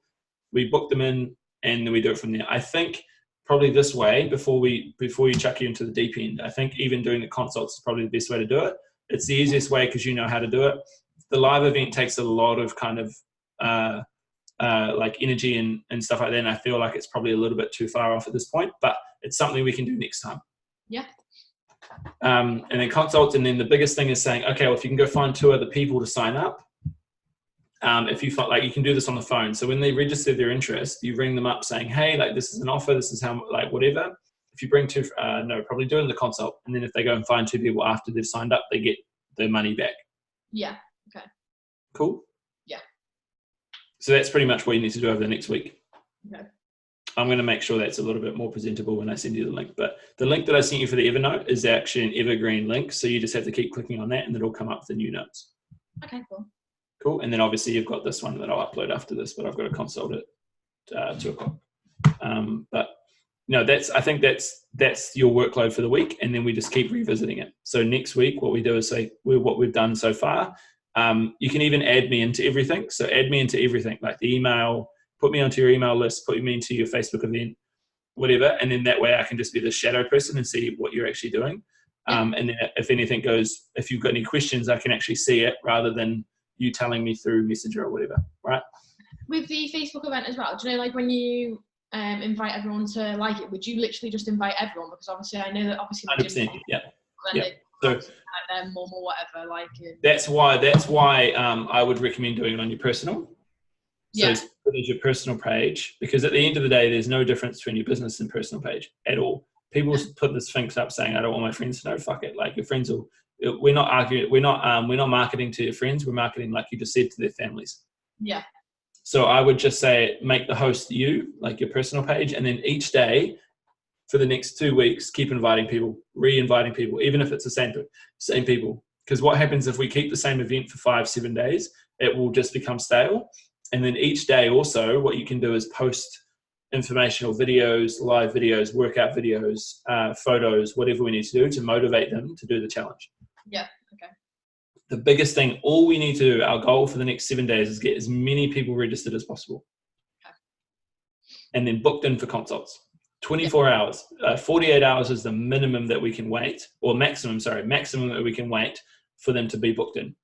Speaker 1: We book them in, and then we do it from there. I think probably this way, before you chuck you into the deep end, I think even doing the consults is probably the best way to do it. It's the easiest way because you know how to do it. The live event takes a lot of kind of like energy and stuff like that, and I feel like it's probably a little bit too far off at this point, but it's something we can do next time.
Speaker 2: Yeah.
Speaker 1: And then consults, and then the biggest thing is saying, okay, well, if you can go find 2 other people to sign up, if you felt like you can do this on the phone. So when they register their interest, you ring them up saying, hey, like this is an offer, this is how, like whatever. If you bring 2, probably doing the consult. And then if they go and find 2 people after they've signed up, they get their money back.
Speaker 2: Yeah. Okay.
Speaker 1: Cool.
Speaker 2: Yeah.
Speaker 1: So that's pretty much what you need to do over the next week.
Speaker 2: Okay.
Speaker 1: I'm going to make sure that's a little bit more presentable when I send you the link. But the link that I sent you for the Evernote is actually an evergreen link. So you just have to keep clicking on that and it'll come up with the new notes.
Speaker 2: Okay, cool.
Speaker 1: Cool. And then obviously you've got this one that I'll upload after this, but I've got to consult it at 2 o'clock. But no, I think that's your workload for the week. And then we just keep revisiting it. So next week, what we do is say what we've done so far. You can even add me into everything. So add me into everything, like the email, put me onto your email list, put me into your Facebook event, whatever. And then that way I can just be the shadow person and see what you're actually doing. And then if anything goes, if you've got any questions, I can actually see it rather than you telling me through Messenger or whatever, right?
Speaker 2: With the Facebook event as well, do you know, like when you invite everyone to like it, would you literally just invite everyone? Because obviously I know that obviously my
Speaker 1: 100%, yeah.
Speaker 2: So their mum or whatever, like
Speaker 1: that's why I would recommend doing it on your personal. So put it as your personal page, because at the end of the day, there's no difference between your business and personal page at all. People put this thing up saying, I don't want my friends to know. Fuck it. Like, your friends will, we're not arguing, we're not marketing to your friends. We're marketing, like you just said, to their families.
Speaker 2: Yeah.
Speaker 1: So I would just say, make the host you, like your personal page. And then each day for the next 2 weeks, keep inviting people, re-inviting people, even if it's the same people. Because what happens if we keep the same event for 5-7 days, it will just become stale. And then each day also, what you can do is post informational videos, live videos, workout videos, photos, whatever we need to do to motivate them to do the challenge.
Speaker 2: Yeah. Okay.
Speaker 1: The biggest thing, all we need to do, our goal for the next 7 days, is get as many people registered as possible.
Speaker 2: Okay.
Speaker 1: And then booked in for consults. 24 hours. 48 hours is the minimum that we can wait, or maximum that we can wait for them to be booked in.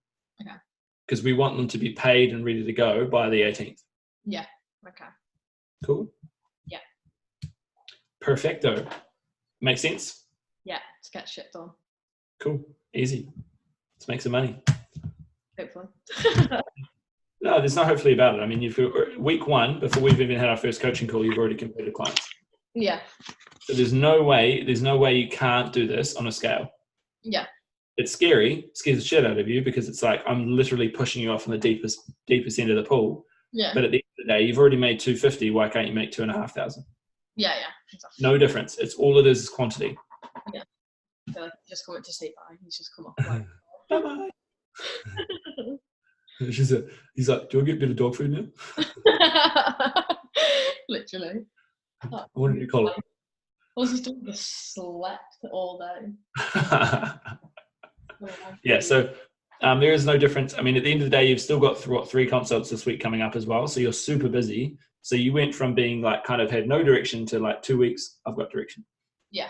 Speaker 2: Okay.
Speaker 1: Because we want them to be paid and ready to go by the 18th.
Speaker 2: Yeah. Okay.
Speaker 1: Cool?
Speaker 2: Yeah.
Speaker 1: Perfecto. Make sense?
Speaker 2: Yeah. Let's get shit done.
Speaker 1: Cool. Easy. Let's make some money.
Speaker 2: Hopefully.
Speaker 1: No, there's no hopefully about it. I mean, week 1, before we've even had our first coaching call, you've already completed clients.
Speaker 2: Yeah.
Speaker 1: So there's no way you can't do this on a scale.
Speaker 2: Yeah.
Speaker 1: It's scary, scares the shit out of you, because it's like, I'm literally pushing you off on the deepest end of the pool.
Speaker 2: Yeah.
Speaker 1: But at the end of the day, you've already made 250. Why can't you make 2,500?
Speaker 2: Yeah. Exactly.
Speaker 1: No difference. It's all it is quantity.
Speaker 2: Yeah. I feel like he's just coming to say bye. He's just come off. Like,
Speaker 1: Bye-bye. He's like, do I get a bit of dog food now?
Speaker 2: Literally.
Speaker 1: What did you call it?
Speaker 2: All he's doing is slept all day.
Speaker 1: Yeah, so there is no difference. I mean, at the end of the day, you've still got 3 consults this week coming up as well. So you're super busy. So you went from being like kind of had no direction to like 2 weeks, I've got direction.
Speaker 2: Yeah.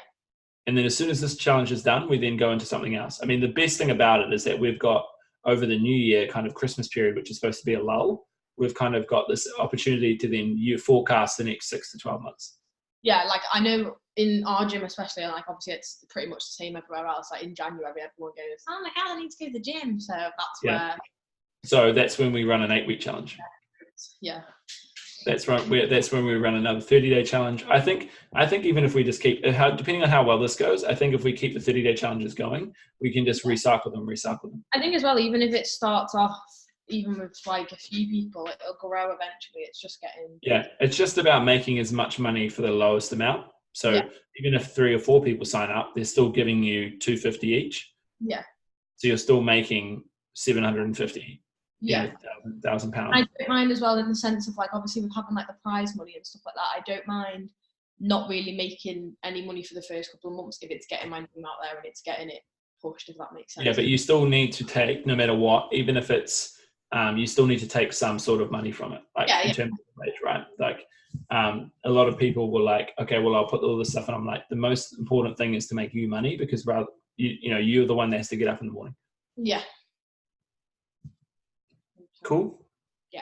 Speaker 1: And then as soon as this challenge is done, we then go into something else. I mean, the best thing about it is that we've got, over the new year kind of Christmas period, which is supposed to be a lull, we've kind of got this opportunity to then forecast the next 6 to 12 months.
Speaker 2: Yeah, like I know in our gym especially, like obviously it's pretty much the same everywhere else. Like in January, everyone goes, oh my God, I need to go to the gym. So that's where.
Speaker 1: So that's when we run an 8-week challenge.
Speaker 2: Yeah.
Speaker 1: That's right. That's when we run another 30-day challenge. I think even if we just keep, depending on how well this goes, I think if we keep the 30-day challenges going, we can just recycle them.
Speaker 2: I think as well, even if it starts off, even with like a few people, it'll grow eventually. It's just getting.
Speaker 1: Yeah, it's just about making as much money for the lowest amount. So even if 3 or 4 people sign up, they're still giving you $250 each.
Speaker 2: Yeah.
Speaker 1: So you're still making $750.
Speaker 2: Yeah.
Speaker 1: £1,000.
Speaker 2: I don't mind as well in the sense of like, obviously with having like the prize money and stuff like that, I don't mind not really making any money for the first couple of months if it's getting my name out there and it's getting it pushed, if that makes sense.
Speaker 1: Yeah, but you still need to take, no matter what, even if it's, you still need to take some sort of money from it, like in terms of wage, right? Like a lot of people were like, okay, well, I'll put all this stuff, and I'm like, the most important thing is to make you money, because rather, you're the one that has to get up in the morning.
Speaker 2: Yeah.
Speaker 1: Cool.
Speaker 2: Yeah.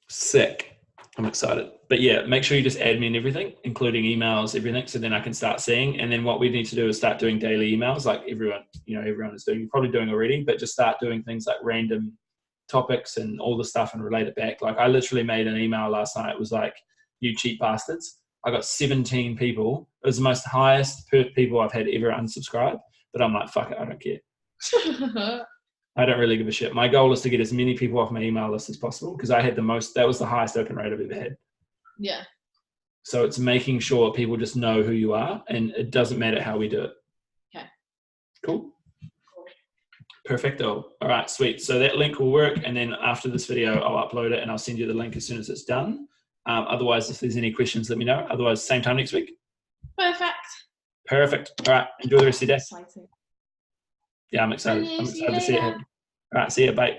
Speaker 1: Sick. I'm excited. But yeah, make sure you just add me in everything, including emails, everything, so then I can start seeing. And then what we need to do is start doing daily emails, like everyone is doing. You're probably doing already, but just start doing things like random topics and all the stuff and relate it back. Like I literally made an email last night. It was like, you cheap bastards. I got 17 people. It was the most highest per people I've had ever unsubscribe. But I'm like, fuck it, I don't care. I don't really give a shit. My goal is to get as many people off my email list as possible, because I had that was the highest open rate I've ever had.
Speaker 2: Yeah.
Speaker 1: So it's making sure people just know who you are, and it doesn't matter how we do it.
Speaker 2: Okay.
Speaker 1: Cool. Perfecto. All right, sweet. So that link will work, and then after this video, I'll upload it and I'll send you the link as soon as it's done. Otherwise, if there's any questions, let me know. Otherwise, same time next week. Perfect. All right. Enjoy the rest of your day.
Speaker 2: Exciting.
Speaker 1: Yeah, I'm excited. I'm excited to see it happen. All right. See you. Bye.